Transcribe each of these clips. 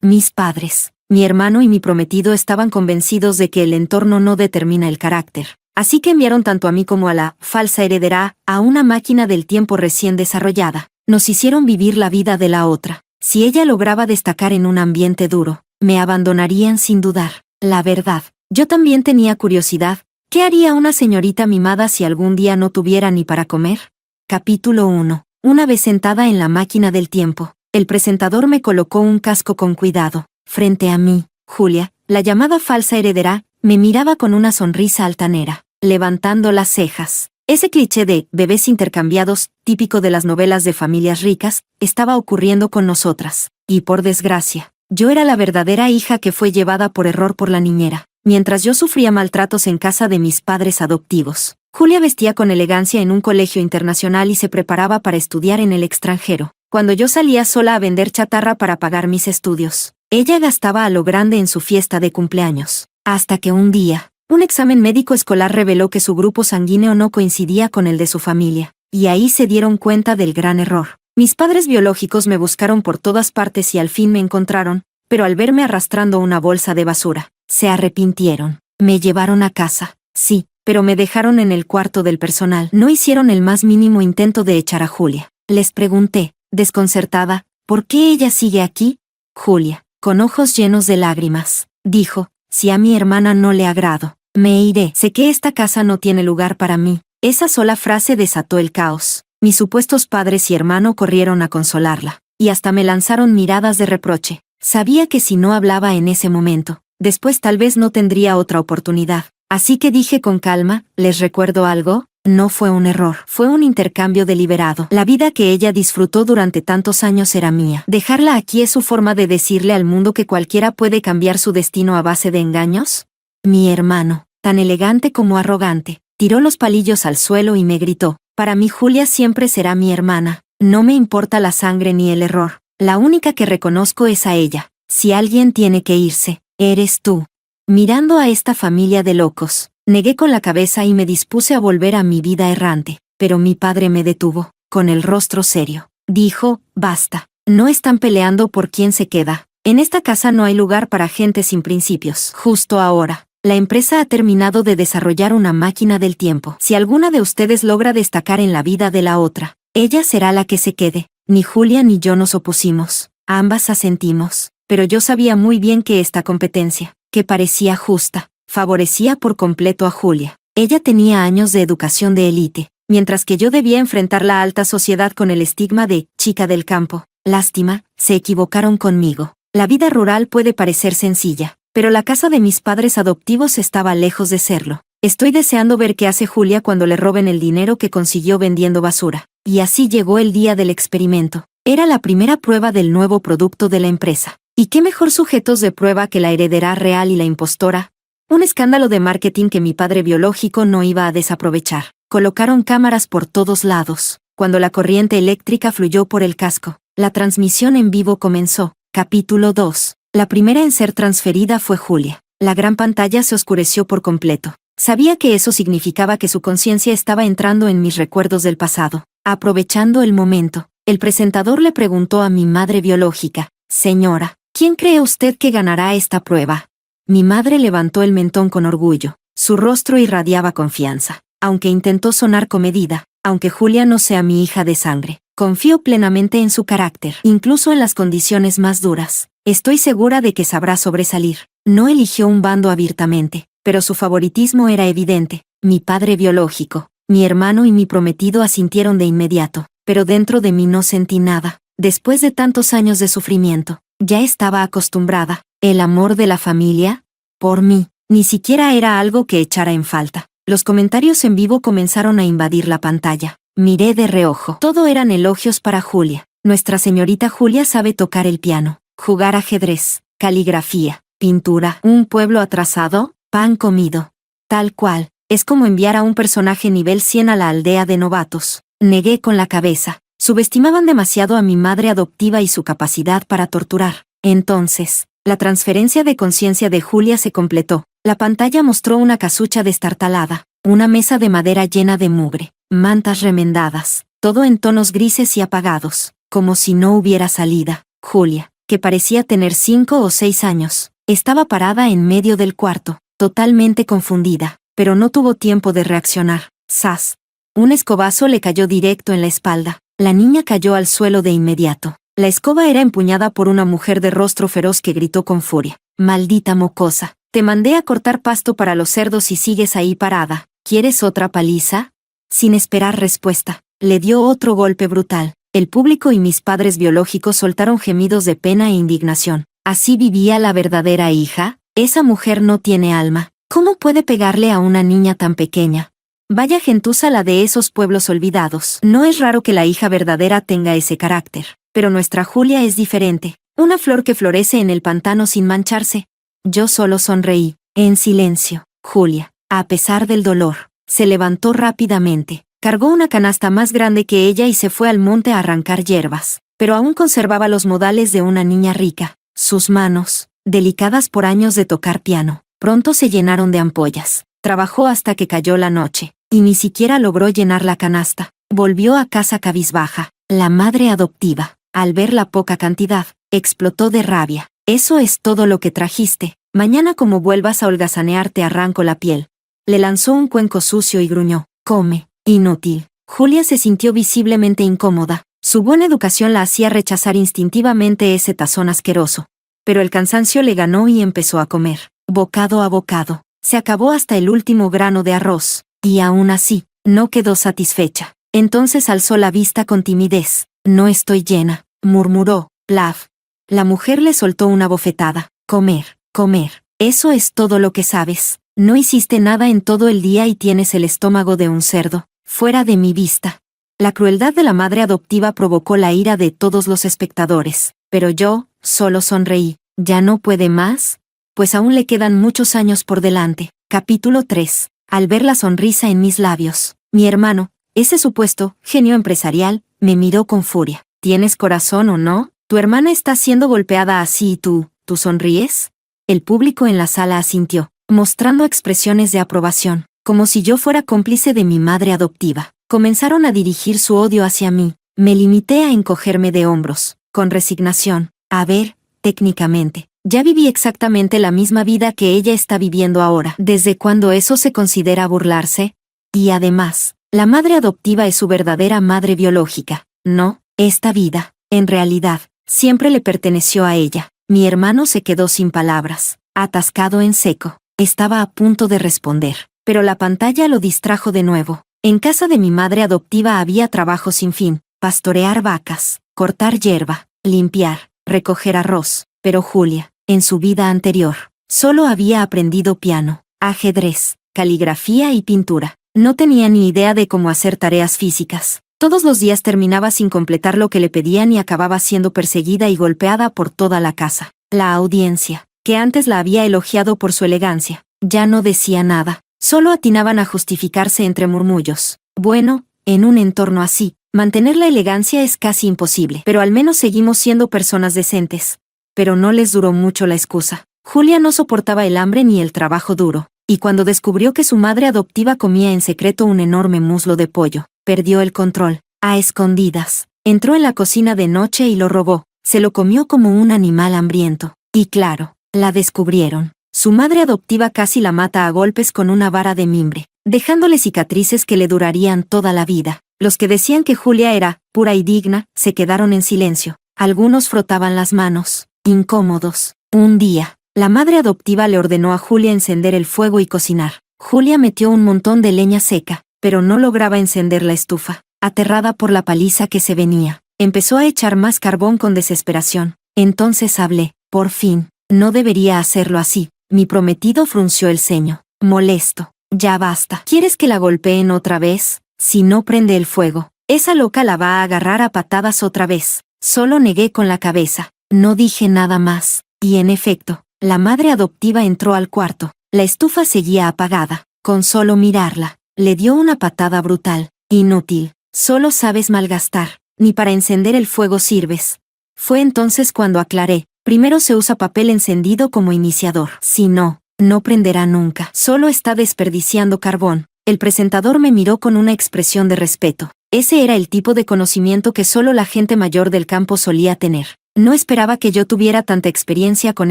Mis padres, mi hermano y mi prometido estaban convencidos de que el entorno no determina el carácter. Así que enviaron tanto a mí como a la falsa heredera a una máquina del tiempo recién desarrollada. Nos hicieron vivir la vida de la otra. Si ella lograba destacar en un ambiente duro, me abandonarían sin dudar. La verdad, yo también tenía curiosidad. ¿Qué haría una señorita mimada si algún día no tuviera ni para comer? Capítulo 1. Una vez sentada en la máquina del tiempo, el presentador me colocó un casco con cuidado. Frente a mí, Julia, la llamada falsa heredera, me miraba con una sonrisa altanera, levantando las cejas. Ese cliché de bebés intercambiados, típico de las novelas de familias ricas, estaba ocurriendo con nosotras. Y por desgracia, yo era la verdadera hija que fue llevada por error por la niñera. Mientras yo sufría maltratos en casa de mis padres adoptivos, Julia vestía con elegancia en un colegio internacional y se preparaba para estudiar en el extranjero. Cuando yo salía sola a vender chatarra para pagar mis estudios, ella gastaba a lo grande en su fiesta de cumpleaños. Hasta que un día, un examen médico escolar reveló que su grupo sanguíneo no coincidía con el de su familia, y ahí se dieron cuenta del gran error. Mis padres biológicos me buscaron por todas partes y al fin me encontraron, pero al verme arrastrando una bolsa de basura, se arrepintieron. Me llevaron a casa, sí, pero me dejaron en el cuarto del personal. No hicieron el más mínimo intento de echar a Julia. Les pregunté, desconcertada, ¿por qué ella sigue aquí? Julia, con ojos llenos de lágrimas, dijo, si a mi hermana no le agrado, me iré. Sé que esta casa no tiene lugar para mí. Esa sola frase desató el caos. Mis supuestos padres y hermano corrieron a consolarla, y hasta me lanzaron miradas de reproche. Sabía que si no hablaba en ese momento, después tal vez no tendría otra oportunidad. Así que dije con calma, ¿les recuerdo algo? No fue un error, fue un intercambio deliberado. La vida que ella disfrutó durante tantos años era mía. Dejarla aquí es su forma de decirle al mundo que cualquiera puede cambiar su destino a base de engaños. Mi hermano, tan elegante como arrogante, tiró los palillos al suelo y me gritó, para mí Julia siempre será mi hermana. No me importa la sangre ni el error. La única que reconozco es a ella. Si alguien tiene que irse, eres tú. Mirando a esta familia de locos, negué con la cabeza y me dispuse a volver a mi vida errante, pero mi padre me detuvo, con el rostro serio. Dijo, basta, no están peleando por quién se queda. En esta casa no hay lugar para gente sin principios. Justo ahora, la empresa ha terminado de desarrollar una máquina del tiempo. Si alguna de ustedes logra destacar en la vida de la otra, ella será la que se quede. Ni Julia ni yo nos opusimos. Ambas asentimos, pero yo sabía muy bien que esta competencia, que parecía justa, favorecía por completo a Julia. Ella tenía años de educación de élite, mientras que yo debía enfrentar la alta sociedad con el estigma de chica del campo. Lástima, se equivocaron conmigo. La vida rural puede parecer sencilla, pero la casa de mis padres adoptivos estaba lejos de serlo. Estoy deseando ver qué hace Julia cuando le roben el dinero que consiguió vendiendo basura. Y así llegó el día del experimento. Era la primera prueba del nuevo producto de la empresa. ¿Y qué mejor sujetos de prueba que la heredera real y la impostora? Un escándalo de marketing que mi padre biológico no iba a desaprovechar. Colocaron cámaras por todos lados. Cuando la corriente eléctrica fluyó por el casco, la transmisión en vivo comenzó. Capítulo 2. La primera en ser transferida fue Julia. La gran pantalla se oscureció por completo. Sabía que eso significaba que su conciencia estaba entrando en mis recuerdos del pasado. Aprovechando el momento, el presentador le preguntó a mi madre biológica, señora, ¿quién cree usted que ganará esta prueba? Mi madre levantó el mentón con orgullo. Su rostro irradiaba confianza. Aunque intentó sonar comedida, aunque Julia no sea mi hija de sangre, confío plenamente en su carácter, incluso en las condiciones más duras. Estoy segura de que sabrá sobresalir. No eligió un bando abiertamente, pero su favoritismo era evidente. Mi padre biológico, mi hermano y mi prometido asintieron de inmediato, pero dentro de mí no sentí nada. Después de tantos años de sufrimiento, ya estaba acostumbrada. ¿El amor de la familia? Por mí, ni siquiera era algo que echara en falta. Los comentarios en vivo comenzaron a invadir la pantalla. Miré de reojo. Todo eran elogios para Julia. Nuestra señorita Julia sabe tocar el piano, jugar ajedrez, caligrafía, pintura. ¿Un pueblo atrasado? Pan comido. Tal cual. Es como enviar a un personaje nivel 100 a la aldea de novatos. Negué con la cabeza. Subestimaban demasiado a mi madre adoptiva y su capacidad para torturar. Entonces, la transferencia de conciencia de Julia se completó. La pantalla mostró una casucha destartalada, una mesa de madera llena de mugre, mantas remendadas, todo en tonos grises y apagados, como si no hubiera salida. Julia, que parecía tener 5 o 6 años. Estaba parada en medio del cuarto, totalmente confundida, pero no tuvo tiempo de reaccionar. ¡Zas! Un escobazo le cayó directo en la espalda. La niña cayó al suelo de inmediato. La escoba era empuñada por una mujer de rostro feroz que gritó con furia. «Maldita mocosa. Te mandé a cortar pasto para los cerdos y sigues ahí parada. ¿Quieres otra paliza?» Sin esperar respuesta, le dio otro golpe brutal. El público y mis padres biológicos soltaron gemidos de pena e indignación. ¿Así vivía la verdadera hija? Esa mujer no tiene alma. ¿Cómo puede pegarle a una niña tan pequeña? Vaya gentuza la de esos pueblos olvidados. No es raro que la hija verdadera tenga ese carácter. Pero nuestra Julia es diferente. Una flor que florece en el pantano sin mancharse. Yo solo sonreí, en silencio. Julia, a pesar del dolor, se levantó rápidamente. Cargó una canasta más grande que ella y se fue al monte a arrancar hierbas. Pero aún conservaba los modales de una niña rica. Sus manos, delicadas por años de tocar piano, pronto se llenaron de ampollas. Trabajó hasta que cayó la noche, y ni siquiera logró llenar la canasta. Volvió a casa cabizbaja. La madre adoptiva, al ver la poca cantidad, explotó de rabia. «Eso es todo lo que trajiste. Mañana como vuelvas a holgazanear te arranco la piel». Le lanzó un cuenco sucio y gruñó. «Come, inútil». Julia se sintió visiblemente incómoda. Su buena educación la hacía rechazar instintivamente ese tazón asqueroso. Pero el cansancio le ganó y empezó a comer, bocado a bocado. Se acabó hasta el último grano de arroz, y aún así, no quedó satisfecha. Entonces alzó la vista con timidez. «No estoy llena», murmuró. «Plaf». La mujer le soltó una bofetada. «Comer, comer. Eso es todo lo que sabes. No hiciste nada en todo el día y tienes el estómago de un cerdo. Fuera de mi vista». La crueldad de la madre adoptiva provocó la ira de todos los espectadores. Pero yo, solo sonreí. ¿Ya no puede más? Pues aún le quedan muchos años por delante. Capítulo 3. Al ver la sonrisa en mis labios, mi hermano, ese supuesto genio empresarial, me miró con furia. ¿Tienes corazón o no? Tu hermana está siendo golpeada así y ¿tú sonríes? El público en la sala asintió, mostrando expresiones de aprobación, como si yo fuera cómplice de mi madre adoptiva. Comenzaron a dirigir su odio hacia mí. Me limité a encogerme de hombros, con resignación. A ver, técnicamente, ya viví exactamente la misma vida que ella está viviendo ahora. ¿Desde cuándo eso se considera burlarse? Y además, la madre adoptiva es su verdadera madre biológica. No, esta vida, en realidad, siempre le perteneció a ella. Mi hermano se quedó sin palabras, atascado en seco. Estaba a punto de responder, pero la pantalla lo distrajo de nuevo. En casa de mi madre adoptiva había trabajo sin fin: pastorear vacas, cortar hierba, limpiar, recoger arroz. Pero Julia, en su vida anterior, solo había aprendido piano, ajedrez, caligrafía y pintura. No tenía ni idea de cómo hacer tareas físicas. Todos los días terminaba sin completar lo que le pedían y acababa siendo perseguida y golpeada por toda la casa. La audiencia, que antes la había elogiado por su elegancia, ya no decía nada. Solo atinaban a justificarse entre murmullos. Bueno, en un entorno así, mantener la elegancia es casi imposible, pero al menos seguimos siendo personas decentes. Pero no les duró mucho la excusa. Julia no soportaba el hambre ni el trabajo duro, y cuando descubrió que su madre adoptiva comía en secreto un enorme muslo de pollo, perdió el control. A escondidas, entró en la cocina de noche y lo robó. Se lo comió como un animal hambriento. Y claro, la descubrieron. Su madre adoptiva casi la mata a golpes con una vara de mimbre, dejándole cicatrices que le durarían toda la vida. Los que decían que Julia era pura y digna, se quedaron en silencio. Algunos frotaban las manos, incómodos. Un día, la madre adoptiva le ordenó a Julia encender el fuego y cocinar. Julia metió un montón de leña seca, pero no lograba encender la estufa. Aterrada por la paliza que se venía, empezó a echar más carbón con desesperación. Entonces hablé. Por fin. No debería hacerlo así. Mi prometido frunció el ceño, molesto. Ya basta. ¿Quieres que la golpeen otra vez? Si no prende el fuego, esa loca la va a agarrar a patadas otra vez. Solo negué con la cabeza. No dije nada más. Y en efecto, la madre adoptiva entró al cuarto. La estufa seguía apagada. Con solo mirarla, le dio una patada brutal. Inútil. Solo sabes malgastar. Ni para encender el fuego sirves. Fue entonces cuando aclaré. Primero se usa papel encendido como iniciador. Si no, no prenderá nunca. Solo está desperdiciando carbón. El presentador me miró con una expresión de respeto. Ese era el tipo de conocimiento que solo la gente mayor del campo solía tener. No esperaba que yo tuviera tanta experiencia con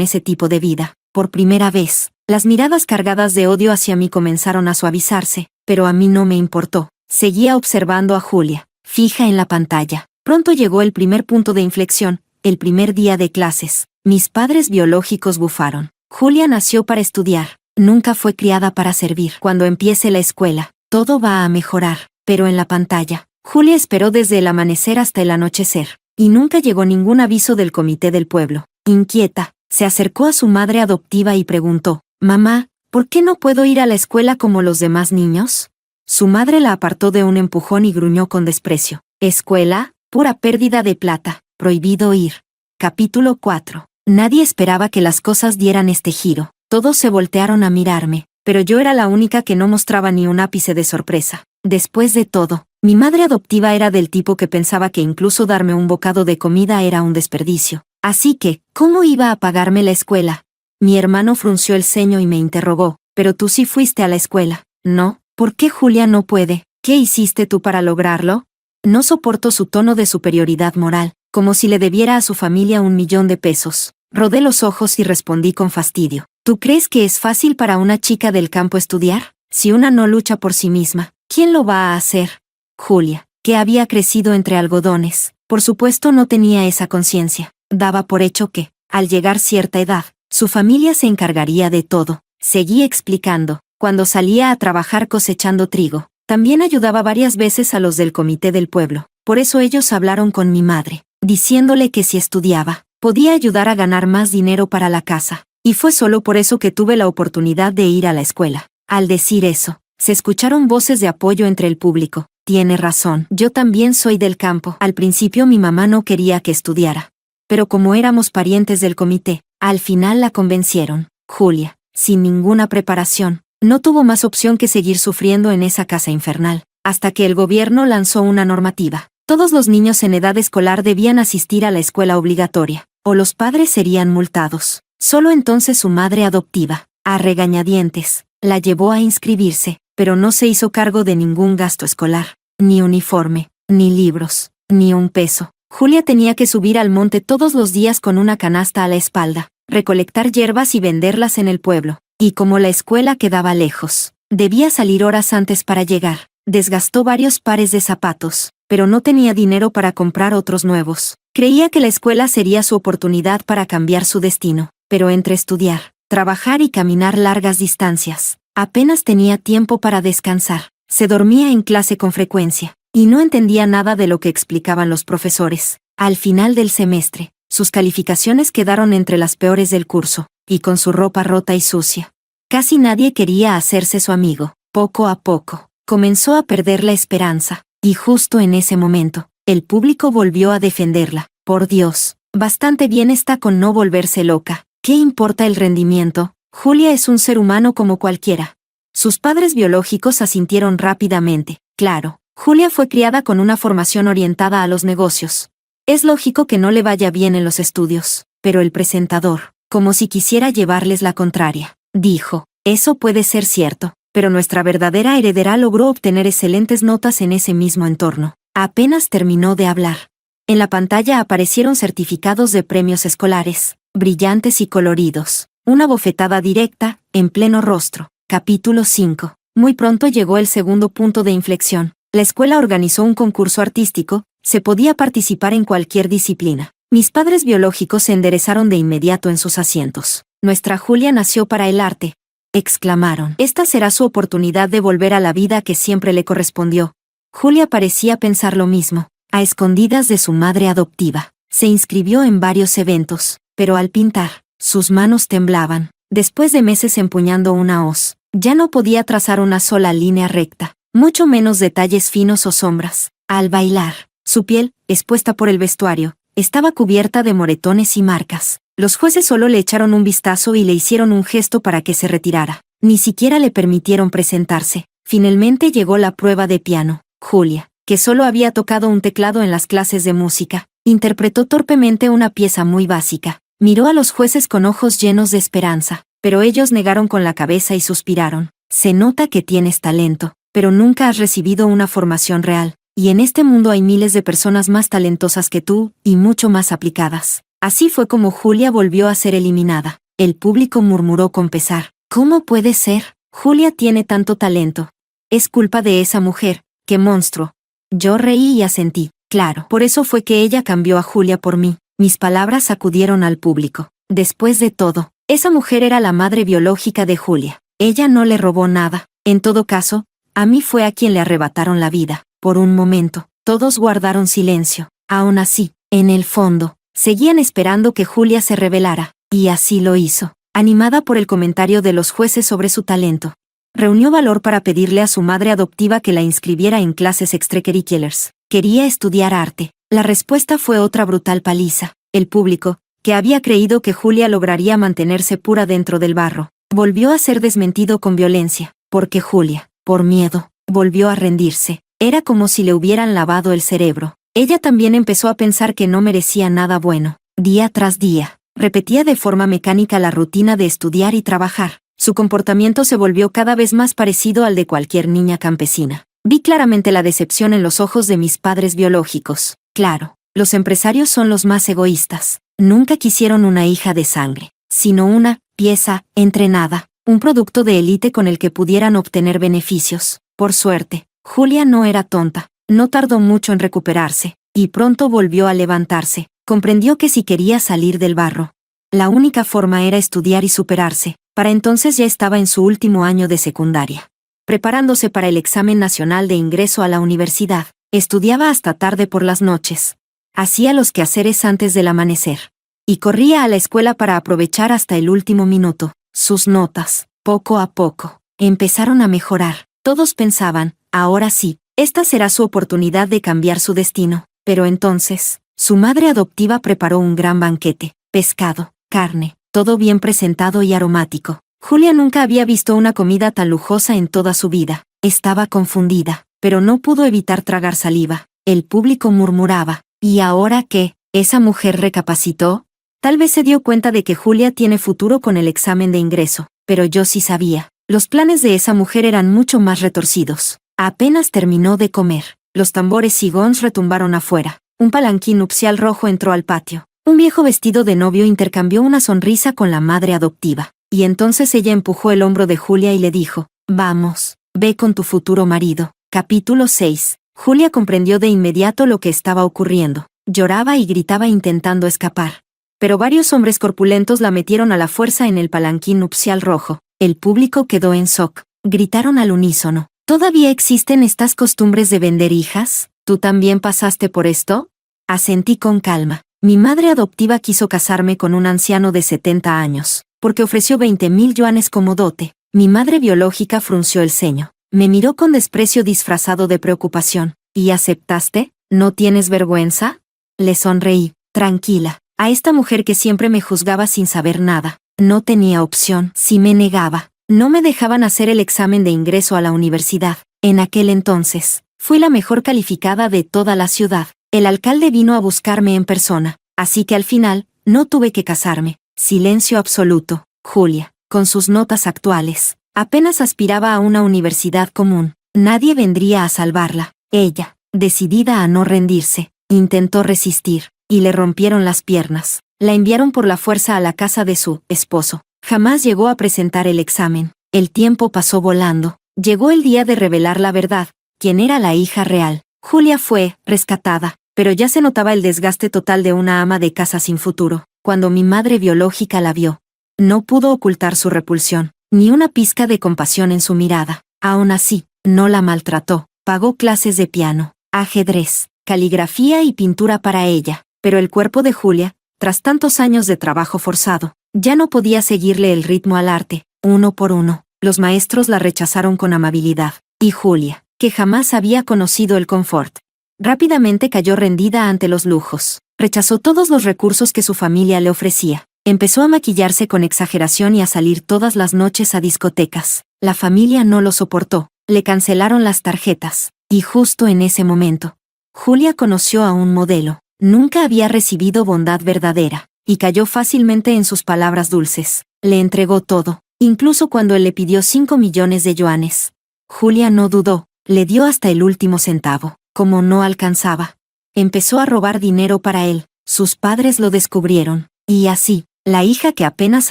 ese tipo de vida. Por primera vez, las miradas cargadas de odio hacia mí comenzaron a suavizarse, pero a mí no me importó. Seguía observando a Julia, fija en la pantalla. Pronto llegó el primer punto de inflexión, el primer día de clases. Mis padres biológicos bufaron. Julia nació para estudiar, nunca fue criada para servir. Cuando empiece la escuela, todo va a mejorar. Pero en la pantalla, Julia esperó desde el amanecer hasta el anochecer, y nunca llegó ningún aviso del comité del pueblo. Inquieta, se acercó a su madre adoptiva y preguntó, «Mamá, ¿por qué no puedo ir a la escuela como los demás niños?» Su madre la apartó de un empujón y gruñó con desprecio, «¿Escuela? Pura pérdida de plata, prohibido ir». Capítulo 4. Nadie esperaba que las cosas dieran este giro. Todos se voltearon a mirarme, pero yo era la única que no mostraba ni un ápice de sorpresa. Después de todo, mi madre adoptiva era del tipo que pensaba que incluso darme un bocado de comida era un desperdicio. Así que, ¿cómo iba a pagarme la escuela? Mi hermano frunció el ceño y me interrogó, «¿Pero tú sí fuiste a la escuela?» «No». «¿Por qué Julia no puede? ¿Qué hiciste tú para lograrlo?» No soporto su tono de superioridad moral, como si le debiera a su familia 1.000.000 de pesos. Rodé los ojos y respondí con fastidio. ¿Tú crees que es fácil para una chica del campo estudiar? Si una no lucha por sí misma, ¿quién lo va a hacer? Julia, que había crecido entre algodones, por supuesto no tenía esa conciencia. Daba por hecho que, al llegar cierta edad, su familia se encargaría de todo. Seguí explicando. Cuando salía a trabajar cosechando trigo, también ayudaba varias veces a los del comité del pueblo. Por eso ellos hablaron con mi madre, diciéndole que si estudiaba, podía ayudar a ganar más dinero para la casa. Y fue solo por eso que tuve la oportunidad de ir a la escuela. Al decir eso, se escucharon voces de apoyo entre el público. Tiene razón, yo también soy del campo. Al principio mi mamá no quería que estudiara. Pero como éramos parientes del comité, al final la convencieron. Julia, sin ninguna preparación, no tuvo más opción que seguir sufriendo en esa casa infernal, hasta que el gobierno lanzó una normativa. Todos los niños en edad escolar debían asistir a la escuela obligatoria, o los padres serían multados. Solo entonces su madre adoptiva, a regañadientes, la llevó a inscribirse, pero no se hizo cargo de ningún gasto escolar, ni uniforme, ni libros, ni un peso. Julia tenía que subir al monte todos los días con una canasta a la espalda, recolectar hierbas y venderlas en el pueblo. Y como la escuela quedaba lejos, debía salir horas antes para llegar. Desgastó varios pares de zapatos, pero no tenía dinero para comprar otros nuevos. Creía que la escuela sería su oportunidad para cambiar su destino, pero entre estudiar, trabajar y caminar largas distancias, apenas tenía tiempo para descansar. Se dormía en clase con frecuencia, y no entendía nada de lo que explicaban los profesores. Al final del semestre, sus calificaciones quedaron entre las peores del curso, y con su ropa rota y sucia. Casi nadie quería hacerse su amigo. Poco a poco, comenzó a perder la esperanza, y justo en ese momento, el público volvió a defenderla. Por Dios, bastante bien está con no volverse loca. ¿Qué importa el rendimiento? Julia es un ser humano como cualquiera. Sus padres biológicos asintieron rápidamente. Claro, Julia fue criada con una formación orientada a los negocios. Es lógico que no le vaya bien en los estudios, pero el presentador, como si quisiera llevarles la contraria, dijo, «Eso puede ser cierto, pero nuestra verdadera heredera logró obtener excelentes notas en ese mismo entorno». Apenas terminó de hablar. En la pantalla aparecieron certificados de premios escolares, brillantes y coloridos. Una bofetada directa, en pleno rostro. Capítulo 5. Muy pronto llegó el segundo punto de inflexión. La escuela organizó un concurso artístico, se podía participar en cualquier disciplina. Mis padres biológicos se enderezaron de inmediato en sus asientos. «Nuestra Julia nació para el arte», exclamaron. «Esta será su oportunidad de volver a la vida que siempre le correspondió». Julia parecía pensar lo mismo. A escondidas de su madre adoptiva, se inscribió en varios eventos, pero al pintar, sus manos temblaban. Después de meses empuñando una hoz, ya no podía trazar una sola línea recta, mucho menos detalles finos o sombras. Al bailar, su piel, expuesta por el vestuario, estaba cubierta de moretones y marcas. Los jueces solo le echaron un vistazo y le hicieron un gesto para que se retirara. Ni siquiera le permitieron presentarse. Finalmente llegó la prueba de piano. Julia, que solo había tocado un teclado en las clases de música, interpretó torpemente una pieza muy básica. Miró a los jueces con ojos llenos de esperanza, pero ellos negaron con la cabeza y suspiraron. «Se nota que tienes talento, pero nunca has recibido una formación real. Y en este mundo hay miles de personas más talentosas que tú, y mucho más aplicadas. Así fue como Julia volvió a ser eliminada. El público murmuró con pesar. ¿Cómo puede ser? Julia tiene tanto talento. Es culpa de esa mujer. ¡Qué monstruo! Yo reí y asentí. Claro, por eso fue que ella cambió a Julia por mí. Mis palabras sacudieron al público. Después de todo, esa mujer era la madre biológica de Julia. Ella no le robó nada. En todo caso, a mí fue a quien le arrebataron la vida. Por un momento, todos guardaron silencio. Aún así, en el fondo, seguían esperando que Julia se revelara. Y así lo hizo, animada por el comentario de los jueces sobre su talento. Reunió valor para pedirle a su madre adoptiva que la inscribiera en clases extracurriculares. Quería estudiar arte. La respuesta fue otra brutal paliza. El público, que había creído que Julia lograría mantenerse pura dentro del barro, volvió a ser desmentido con violencia, porque Julia, por miedo, volvió a rendirse. Era como si le hubieran lavado el cerebro. Ella también empezó a pensar que no merecía nada bueno. Día tras día, repetía de forma mecánica la rutina de estudiar y trabajar. Su comportamiento se volvió cada vez más parecido al de cualquier niña campesina. Vi claramente la decepción en los ojos de mis padres biológicos. Claro, los empresarios son los más egoístas. Nunca quisieron una hija de sangre, sino una pieza entrenada, un producto de élite con el que pudieran obtener beneficios. Por suerte, Julia no era tonta. No tardó mucho en recuperarse, y pronto volvió a levantarse. Comprendió que si quería salir del barro, la única forma era estudiar y superarse. Para entonces ya estaba en su último año de secundaria, preparándose para el examen nacional de ingreso a la universidad. Estudiaba hasta tarde por las noches. Hacía los quehaceres antes del amanecer. Y corría a la escuela para aprovechar hasta el último minuto. Sus notas, poco a poco, empezaron a mejorar. Todos pensaban, ahora sí, esta será su oportunidad de cambiar su destino. Pero entonces, su madre adoptiva preparó un gran banquete. Pescado, carne, todo bien presentado y aromático. Julia nunca había visto una comida tan lujosa en toda su vida. Estaba confundida, pero no pudo evitar tragar saliva. El público murmuraba. ¿Y ahora qué? ¿Esa mujer recapacitó? Tal vez se dio cuenta de que Julia tiene futuro con el examen de ingreso, pero yo sí sabía. Los planes de esa mujer eran mucho más retorcidos. Apenas terminó de comer, los tambores y gongs retumbaron afuera. Un palanquín nupcial rojo entró al patio. Un viejo vestido de novio intercambió una sonrisa con la madre adoptiva. Y entonces ella empujó el hombro de Julia y le dijo, «Vamos, ve con tu futuro marido». Capítulo 6. Julia comprendió de inmediato lo que estaba ocurriendo. Lloraba y gritaba intentando escapar. Pero varios hombres corpulentos la metieron a la fuerza en el palanquín nupcial rojo. El público quedó en shock. Gritaron al unísono. ¿Todavía existen estas costumbres de vender hijas? ¿Tú también pasaste por esto? Asentí con calma. Mi madre adoptiva quiso casarme con un anciano de 70 años, porque ofreció 20,000 yuanes como dote. Mi madre biológica frunció el ceño. Me miró con desprecio disfrazado de preocupación. ¿Y aceptaste? ¿No tienes vergüenza? Le sonreí. Tranquila. A esta mujer que siempre me juzgaba sin saber nada. No tenía opción. Si me negaba, no me dejaban hacer el examen de ingreso a la universidad. En aquel entonces, fui la mejor calificada de toda la ciudad. El alcalde vino a buscarme en persona, así que al final, no tuve que casarme. Silencio absoluto. Julia, con sus notas actuales, apenas aspiraba a una universidad común. Nadie vendría a salvarla. Ella, decidida a no rendirse, intentó resistir, y le rompieron las piernas. La enviaron por la fuerza a la casa de su esposo. Jamás llegó a presentar el examen. El tiempo pasó volando. Llegó el día de revelar la verdad, quién era la hija real. Julia fue rescatada, pero ya se notaba el desgaste total de una ama de casa sin futuro. Cuando mi madre biológica la vio, no pudo ocultar su repulsión, ni una pizca de compasión en su mirada. Aún así, no la maltrató. Pagó clases de piano, ajedrez, caligrafía y pintura para ella. Pero el cuerpo de Julia, tras tantos años de trabajo forzado, ya no podía seguirle el ritmo al arte. Uno por uno, los maestros la rechazaron con amabilidad. Y Julia, que jamás había conocido el confort, rápidamente cayó rendida ante los lujos. Rechazó todos los recursos que su familia le ofrecía. Empezó a maquillarse con exageración y a salir todas las noches a discotecas. La familia no lo soportó. Le cancelaron las tarjetas. Y justo en ese momento, Julia conoció a un modelo. Nunca había recibido bondad verdadera, y cayó fácilmente en sus palabras dulces. Le entregó todo, incluso cuando él le pidió 5 millones de yuanes. Julia no dudó, le dio hasta el último centavo. Como no alcanzaba, empezó a robar dinero para él. sus padres lo descubrieron, y así, la hija que apenas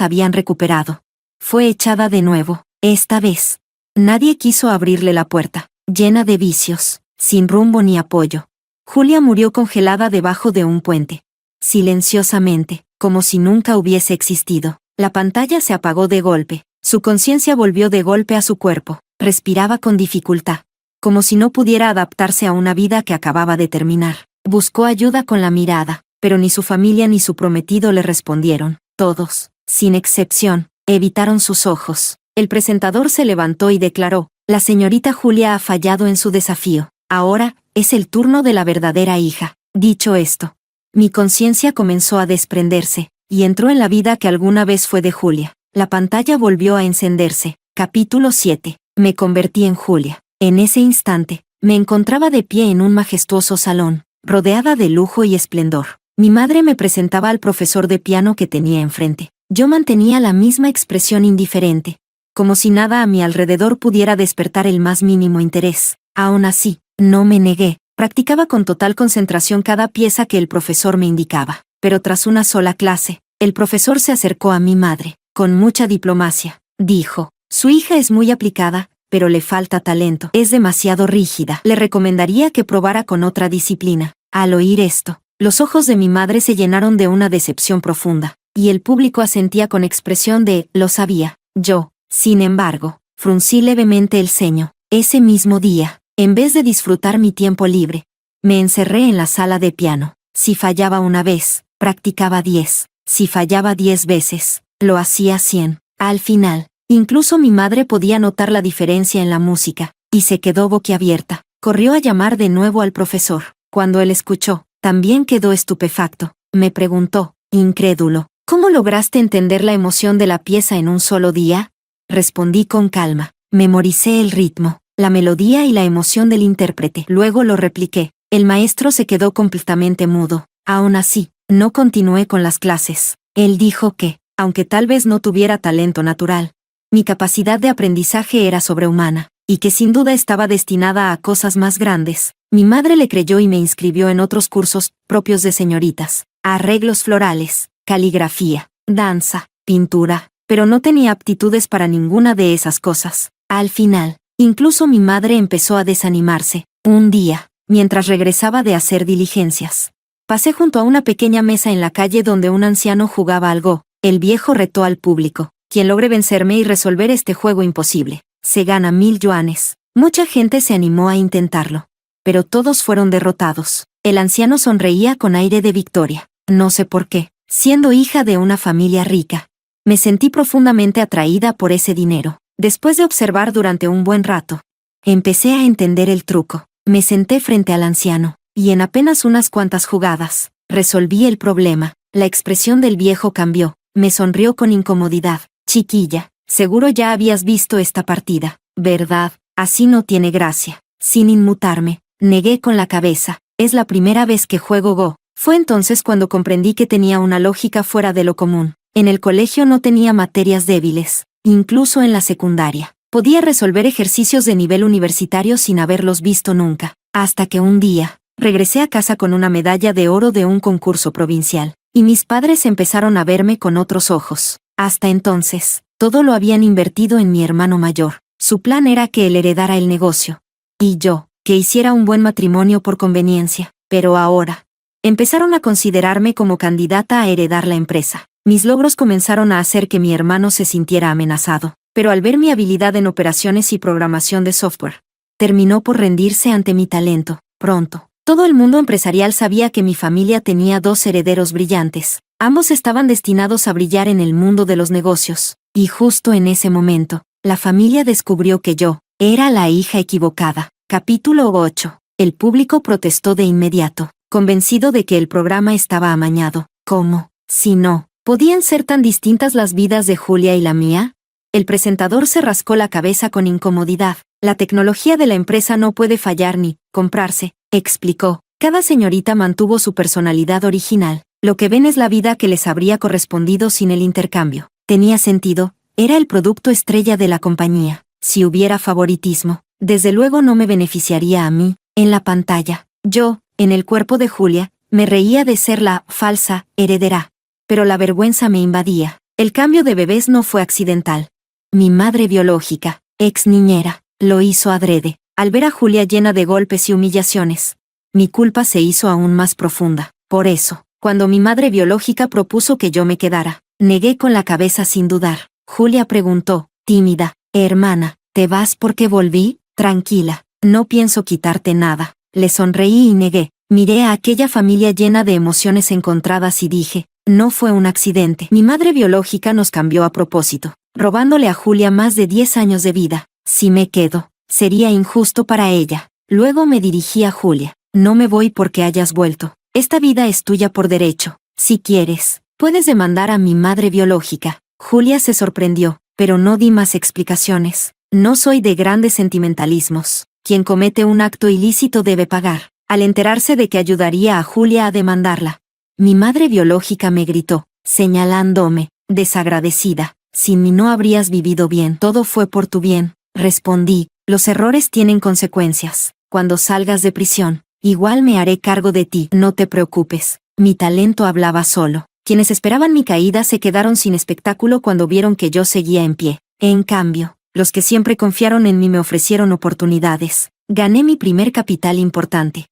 habían recuperado fue echada de nuevo. Esta vez, nadie quiso abrirle la puerta, llena de vicios, sin rumbo ni apoyo. Julia murió congelada debajo de un puente. Silenciosamente, como si nunca hubiese existido. La pantalla se apagó de golpe. Su conciencia volvió de golpe a su cuerpo. Respiraba con dificultad, como si no pudiera adaptarse a una vida que acababa de terminar. Buscó ayuda con la mirada, pero ni su familia ni su prometido le respondieron. Todos, sin excepción, evitaron sus ojos. El presentador se levantó y declaró: la señorita Julia ha fallado en su desafío. Ahora, es el turno de la verdadera hija. Dicho esto, mi conciencia comenzó a desprenderse, y entró en la vida que alguna vez fue de Julia. La pantalla volvió a encenderse. Capítulo 7. Me convertí en Julia. En ese instante, me encontraba de pie en un majestuoso salón, rodeada de lujo y esplendor. Mi madre me presentaba al profesor de piano que tenía enfrente. Yo mantenía la misma expresión indiferente, como si nada a mi alrededor pudiera despertar el más mínimo interés. Aún así, no me negué. Practicaba con total concentración cada pieza que el profesor me indicaba. Pero tras una sola clase, el profesor se acercó a mi madre. Con mucha diplomacia, dijo: su hija es muy aplicada, pero le falta talento. Es demasiado rígida. Le recomendaría que probara con otra disciplina. Al oír esto, los ojos de mi madre se llenaron de una decepción profunda, y el público asentía con expresión de «lo sabía». Yo, sin embargo, fruncí levemente el ceño. Ese mismo día, en vez de disfrutar mi tiempo libre, me encerré en la sala de piano. Si fallaba una vez, practicaba 10. Si fallaba 10 veces, lo hacía 100. Al final, incluso mi madre podía notar la diferencia en la música, y se quedó boquiabierta. Corrió a llamar de nuevo al profesor. Cuando él escuchó, también quedó estupefacto. Me preguntó, incrédulo: ¿cómo lograste entender la emoción de la pieza en un solo día? Respondí con calma: memoricé el ritmo, la melodía y la emoción del intérprete. Luego lo repliqué. El maestro se quedó completamente mudo. Aún así, no continué con las clases. Él dijo que, aunque tal vez no tuviera talento natural, mi capacidad de aprendizaje era sobrehumana, y que sin duda estaba destinada a cosas más grandes. Mi madre le creyó y me inscribió en otros cursos propios de señoritas: arreglos florales, caligrafía, danza, pintura, pero no tenía aptitudes para ninguna de esas cosas. Al final, incluso mi madre empezó a desanimarse. Un día, mientras regresaba de hacer diligencias, pasé junto a una pequeña mesa en la calle donde un anciano jugaba al go. El viejo retó al público: quien logre vencerme y resolver este juego imposible, se gana 1000 yuanes. Mucha gente se animó a intentarlo, pero todos fueron derrotados. El anciano sonreía con aire de victoria. No sé por qué, siendo hija de una familia rica, me sentí profundamente atraída por ese dinero. Después de observar durante un buen rato, empecé a entender el truco. Me senté frente al anciano, y en apenas unas cuantas jugadas, resolví el problema. La expresión del viejo cambió. Me sonrió con incomodidad. Chiquilla, seguro ya habías visto esta partida, ¿verdad? Así no tiene gracia. Sin inmutarme, negué con la cabeza. Es la primera vez que juego go. Fue entonces cuando comprendí que tenía una lógica fuera de lo común. En el colegio no tenía materias débiles. Incluso en la secundaria, podía resolver ejercicios de nivel universitario sin haberlos visto nunca. Hasta que un día, regresé a casa con una medalla de oro de un concurso provincial, y mis padres empezaron a verme con otros ojos. Hasta entonces, todo lo habían invertido en mi hermano mayor. Su plan era que él heredara el negocio, y yo, que hiciera un buen matrimonio por conveniencia. Pero ahora, empezaron a considerarme como candidata a heredar la empresa. Mis logros comenzaron a hacer que mi hermano se sintiera amenazado, pero al ver mi habilidad en operaciones y programación de software, terminó por rendirse ante mi talento. Pronto, todo el mundo empresarial sabía que mi familia tenía 2 herederos brillantes. Ambos estaban destinados a brillar en el mundo de los negocios, y justo en ese momento, la familia descubrió que yo era la hija equivocada. Capítulo 8. El público protestó de inmediato, convencido de que el programa estaba amañado. ¿Cómo? Si no, ¿podían ser tan distintas las vidas de Julia y la mía? El presentador se rascó la cabeza con incomodidad. La tecnología de la empresa no puede fallar ni comprarse, explicó. Cada señorita mantuvo su personalidad original. Lo que ven es la vida que les habría correspondido sin el intercambio. Tenía sentido, era el producto estrella de la compañía. Si hubiera favoritismo, desde luego no me beneficiaría a mí. En la pantalla, yo, en el cuerpo de Julia, Me reía de ser la falsa heredera. Pero la vergüenza me invadía. El cambio de bebés no fue accidental. Mi madre biológica, ex niñera, lo hizo adrede, al ver a Julia llena de golpes y humillaciones. Mi culpa se hizo aún más profunda. Por eso, cuando mi madre biológica propuso que yo me quedara, negué con la cabeza sin dudar. Julia preguntó, tímida, hermana, ¿te vas porque volví? Tranquila, no pienso quitarte nada. Le sonreí y negué. Miré a aquella familia llena de emociones encontradas y dije, no fue un accidente. Mi madre biológica nos cambió a propósito, robándole a Julia más de 10 años de vida. Si me quedo, sería injusto para ella. Luego me dirigí a Julia. No me voy porque hayas vuelto. Esta vida es tuya por derecho. Si quieres, puedes demandar a mi madre biológica. Julia se sorprendió, pero no di más explicaciones. No soy de grandes sentimentalismos. Quien comete un acto ilícito debe pagar. Al enterarse de que ayudaría a Julia a demandarla, mi madre biológica me gritó, señalándome, desagradecida, sin mí no habrías vivido bien. Todo fue por tu bien, respondí, los errores tienen consecuencias. Cuando salgas de prisión, igual me haré cargo de ti. No te preocupes, mi talento hablaba solo. Quienes esperaban mi caída se quedaron sin espectáculo cuando vieron que yo seguía en pie. En cambio, los que siempre confiaron en mí me ofrecieron oportunidades. Gané mi primer capital importante.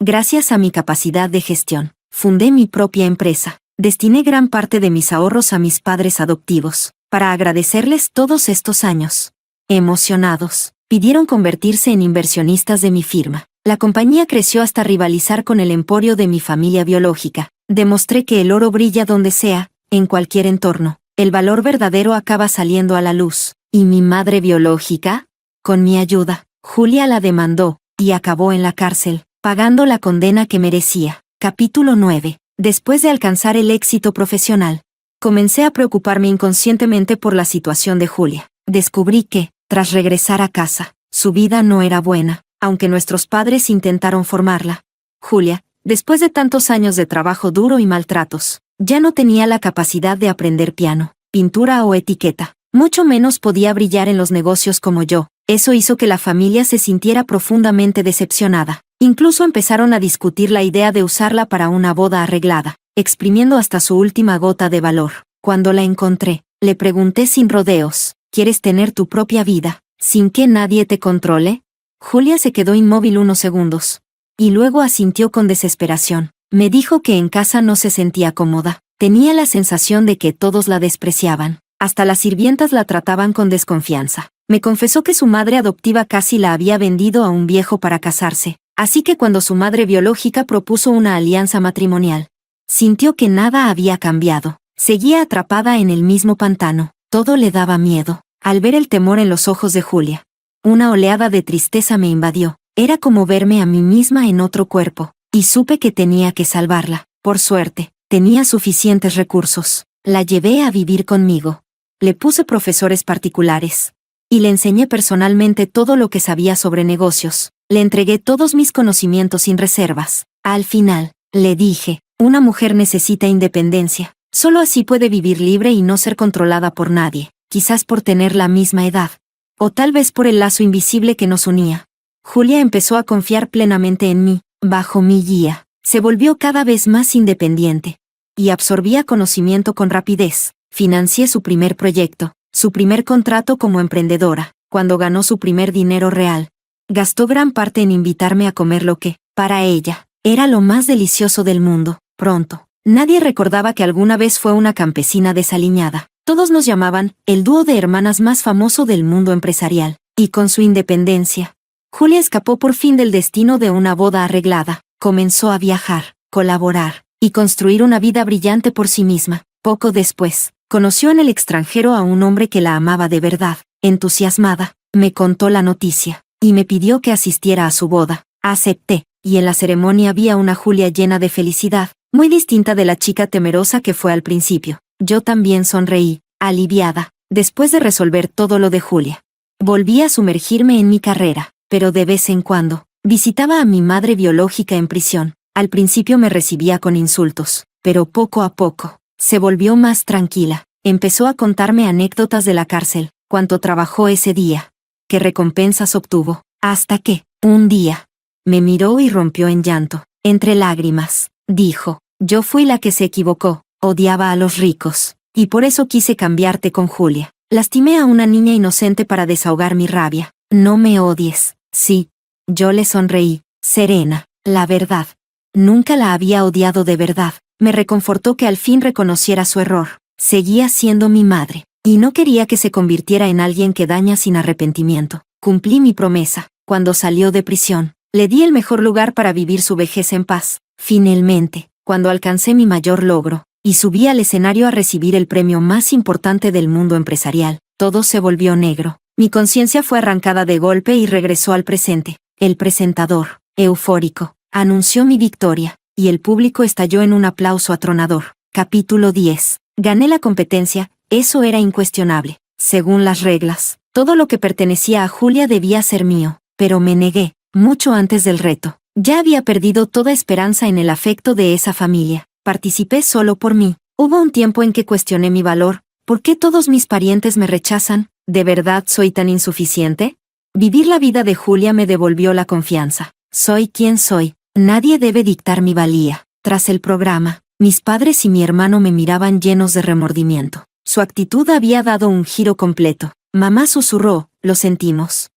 Gracias a mi capacidad de gestión, fundé mi propia empresa. Destiné gran parte de mis ahorros a mis padres adoptivos, para agradecerles todos estos años. Emocionados, pidieron convertirse en inversionistas de mi firma. La compañía creció hasta rivalizar con el emporio de mi familia biológica. Demostré que el oro brilla donde sea, en cualquier entorno. El valor verdadero acaba saliendo a la luz. ¿Y mi madre biológica? Con mi ayuda, Julia la demandó, y acabó en la cárcel, pagando la condena que merecía. Capítulo 9. Después de alcanzar el éxito profesional, comencé a preocuparme inconscientemente por la situación de Julia. Descubrí que, tras regresar a casa, su vida no era buena, aunque nuestros padres intentaron formarla. Julia, después de tantos años de trabajo duro y maltratos, ya no tenía la capacidad de aprender piano, pintura o etiqueta. Mucho menos podía brillar en los negocios como yo. Eso hizo que la familia se sintiera profundamente decepcionada. Incluso empezaron a discutir la idea de usarla para una boda arreglada, exprimiendo hasta su última gota de valor. Cuando la encontré, le pregunté sin rodeos, ¿quieres tener tu propia vida, sin que nadie te controle? Julia se quedó inmóvil unos segundos. Y luego asintió con desesperación. Me dijo que en casa no se sentía cómoda. Tenía la sensación de que todos la despreciaban. Hasta las sirvientas la trataban con desconfianza. Me confesó que su madre adoptiva casi la había vendido a un viejo para casarse. Así que cuando su madre biológica propuso una alianza matrimonial, sintió que nada había cambiado. Seguía atrapada en el mismo pantano. Todo le daba miedo. Al ver el temor en los ojos de Julia, una oleada de tristeza me invadió. Era como verme a mí misma en otro cuerpo, y supe que tenía que salvarla. Por suerte, tenía suficientes recursos. La llevé a vivir conmigo. Le puse profesores particulares. Y le enseñé personalmente todo lo que sabía sobre negocios. Le entregué todos mis conocimientos sin reservas. Al final, le dije, una mujer necesita independencia. Solo así puede vivir libre y no ser controlada por nadie. Quizás por tener la misma edad. O tal vez por el lazo invisible que nos unía. Julia empezó a confiar plenamente en mí, bajo mi guía. Se volvió cada vez más independiente. Y absorbía conocimiento con rapidez. Financié su primer proyecto, su primer contrato como emprendedora. Cuando ganó su primer dinero real, gastó gran parte en invitarme a comer lo que, para ella, era lo más delicioso del mundo. Pronto, nadie recordaba que alguna vez fue una campesina desaliñada. Todos nos llamaban el dúo de hermanas más famoso del mundo empresarial. Y con su independencia, Julia escapó por fin del destino de una boda arreglada. Comenzó a viajar, colaborar y construir una vida brillante por sí misma. Poco después, conoció en el extranjero a un hombre que la amaba de verdad. Entusiasmada, me contó la noticia y me pidió que asistiera a su boda. Acepté, y en la ceremonia vi a una Julia llena de felicidad, muy distinta de la chica temerosa que fue al principio. Yo también sonreí, aliviada, después de resolver todo lo de Julia. Volví a sumergirme en mi carrera, pero de vez en cuando, visitaba a mi madre biológica en prisión. Al principio me recibía con insultos, pero poco a poco, se volvió más tranquila. Empezó a contarme anécdotas de la cárcel, cuánto trabajó ese día, qué recompensas obtuvo, hasta que, un día, me miró y rompió en llanto. Entre lágrimas, dijo, yo fui la que se equivocó, odiaba a los ricos, y por eso quise cambiarte con Julia. Lastimé a una niña inocente para desahogar mi rabia. No me odies. Sí. Yo le sonreí, serena, la verdad. Nunca la había odiado de verdad. Me reconfortó que al fin reconociera su error. Seguía siendo mi madre, y no quería que se convirtiera en alguien que daña sin arrepentimiento. Cumplí mi promesa. Cuando salió de prisión, le di el mejor lugar para vivir su vejez en paz. Finalmente, cuando alcancé mi mayor logro, y subí al escenario a recibir el premio más importante del mundo empresarial, todo se volvió negro. Mi conciencia fue arrancada de golpe y regresó al presente. El presentador, eufórico, anunció mi victoria, y el público estalló en un aplauso atronador. Capítulo 10. Gané la competencia, eso era incuestionable. Según las reglas, todo lo que pertenecía a Julia debía ser mío, pero me negué, mucho antes del reto. Ya había perdido toda esperanza en el afecto de esa familia. Participé solo por mí. Hubo un tiempo en que cuestioné mi valor. ¿Por qué todos mis parientes me rechazan? ¿De verdad soy tan insuficiente? Vivir la vida de Julia me devolvió la confianza. Soy quien soy. Nadie debe dictar mi valía. Tras el programa, mis padres y mi hermano me miraban llenos de remordimiento. Su actitud había dado un giro completo. Mamá susurró, lo sentimos.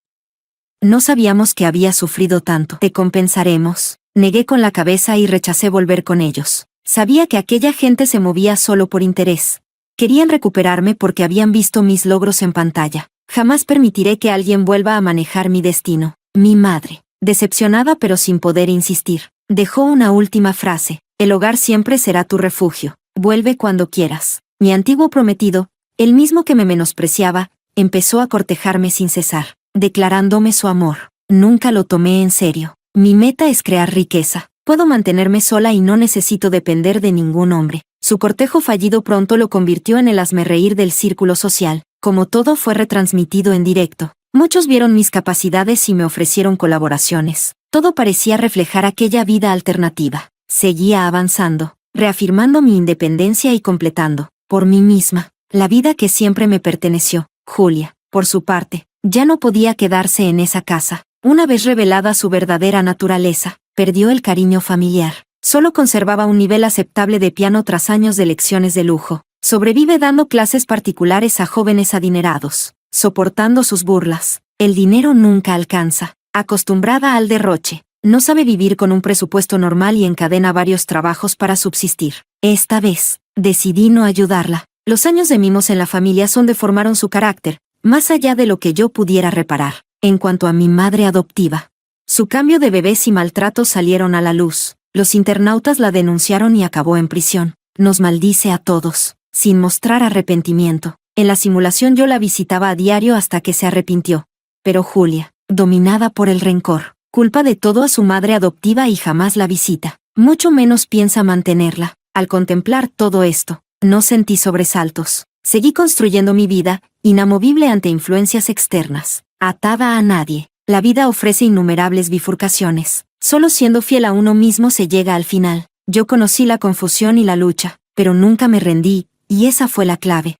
No sabíamos que había sufrido tanto. Te compensaremos. Negué con la cabeza y rechacé volver con ellos. Sabía que aquella gente se movía solo por interés. Querían recuperarme porque habían visto mis logros en pantalla. Jamás permitiré que alguien vuelva a manejar mi destino. Mi madre, decepcionada pero sin poder insistir, dejó una última frase. El hogar siempre será tu refugio. Vuelve cuando quieras. Mi antiguo prometido, el mismo que me menospreciaba, empezó a cortejarme sin cesar, declarándome su amor. Nunca lo tomé en serio. Mi meta es crear riqueza. Puedo mantenerme sola y no necesito depender de ningún hombre. Su cortejo fallido pronto lo convirtió en el hazmerreír del círculo social. Como todo fue retransmitido en directo, muchos vieron mis capacidades y me ofrecieron colaboraciones. Todo parecía reflejar aquella vida alternativa. Seguía avanzando, reafirmando mi independencia y completando, por mí misma, la vida que siempre me perteneció. Julia, por su parte, ya no podía quedarse en esa casa. Una vez revelada su verdadera naturaleza, perdió el cariño familiar. Solo conservaba un nivel aceptable de piano tras años de lecciones de lujo. Sobrevive dando clases particulares a jóvenes adinerados, soportando sus burlas. El dinero nunca alcanza. Acostumbrada al derroche, no sabe vivir con un presupuesto normal y encadena varios trabajos para subsistir. Esta vez, decidí no ayudarla. Los años de mimos en la familia deformaron su carácter, más allá de lo que yo pudiera reparar. En cuanto a mi madre adoptiva, su cambio de bebés y maltratos salieron a la luz. Los internautas la denunciaron y acabó en prisión. Nos maldice a todos, sin mostrar arrepentimiento. En la simulación yo la visitaba a diario hasta que se arrepintió. Pero Julia, dominada por el rencor, culpa de todo a su madre adoptiva y jamás la visita. Mucho menos piensa mantenerla. Al contemplar todo esto, no sentí sobresaltos. Seguí construyendo mi vida, inamovible ante influencias externas. Atada a nadie, la vida ofrece innumerables bifurcaciones. Solo siendo fiel a uno mismo se llega al final. Yo conocí la confusión y la lucha, pero nunca me rendí, y esa fue la clave.